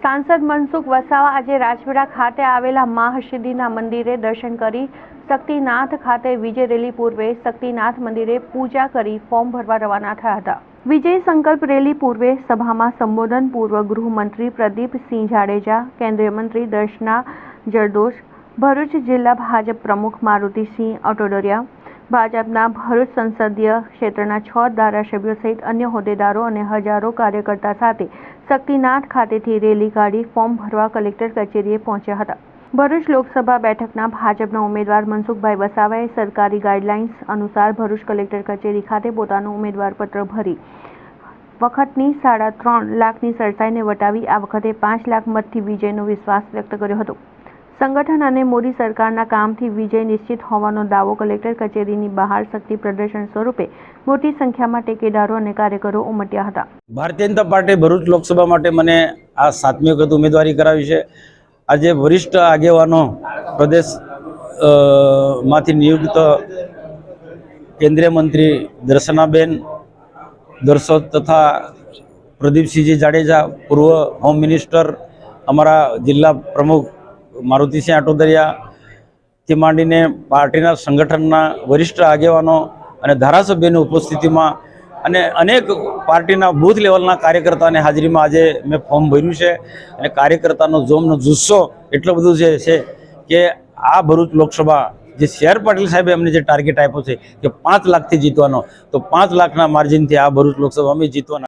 सांसद मनसुख वसावा आज राजपीड़ा खाते आवेला महासिद्धिना मंदिरे दर्शन करी शक्तिनाथ खाते विजय रेली पूर्वे शक्तिनाथ मंदिरे पूजा करी फॉर्म भरवा रवाना थया हता। विजय संकल्प रेली पूर्वे सभा में संबोधन पूर्व गृहमंत्री प्रदीप सिंह जाडेजा, केन्द्रीय मंत्री दर्शना जरदोश, भरूच जिला भाजप प्रमुख मारुति सिंह अटोडरिया, भाजपना भरूच संसदीय क्षेत्रना 6 धारासभ्यों सहित अन्य होद्देदारों और हजारों कार्यकर्ता साथे शक्तिनाथ खातेथी रेली काढी फॉर्म भरवा कलेक्टर कचेरीए पहोंच्या हता। भरूच लोकसभा बैठकना भाजपना उम्मीदवार मनसुखभाई वसावाए सरकारी गाइडलाइन्स अनुसार भरूच कलेक्टर कचेरी खाते पोतानुं उम्मीदवारपत्र भरी वखतनी 3.5 लाखनी सरसाईने वटावी आ वखते 5 लाख मतथी विजयनो विश्वास व्यक्त कर्यो हतो। संगठन અને મોદી સરકારના કામથી વિજય નિશ્ચિત હોવાનો દાવો કલેક્ટર કચેરીની બહાર શક્તિ પ્રદર્શન સ્વરૂપે મોટી સંખ્યામાં ટેકેદારો અને કાર્યકરો ઉમટ્યા હતા। ભારતીય જનતા પાર્ટી ભરૂચ લોકસભા માટે મને આ 7મી વખત ઉમેદવારી કરાવી છે। આજે વરિષ્ઠ આગેવાનો પ્રદેશ માંથી નિયુક્ત કેન્દ્રીય મંત્રી દર્શનાબેન દર્શોત તથા પ્રદીપસિંહજી જાડેજા, પૂર્વ હોમ મિનિસ્ટર, અમારા जिला प्रमुख मारुति सिंह अटोदरिया થી માંડીને પાર્ટીના સંગઠનના વરિષ્ઠ આગેવાનો અને ધારાસભ્યોની ઉપસ્થિતિમાં અને અનેક પાર્ટીના બૂથ લેવલના કાર્યકર્તાની હાજરીમાં આજે મેં ફોર્મ ભર્યું છે અને કાર્યકર્તાનો જોમનો જુસ્સો એટલો બધો છે કે આ ભરૂચ લોકસભા જે CR પાટીલ સાહેબે અમને જે ટાર્ગેટ આપ્યો છે કે 5 લાખથી જીતવાનો, તો 5 લાખના માર્જિનથી આ ભરૂચ લોકસભા અમે જીતવાના।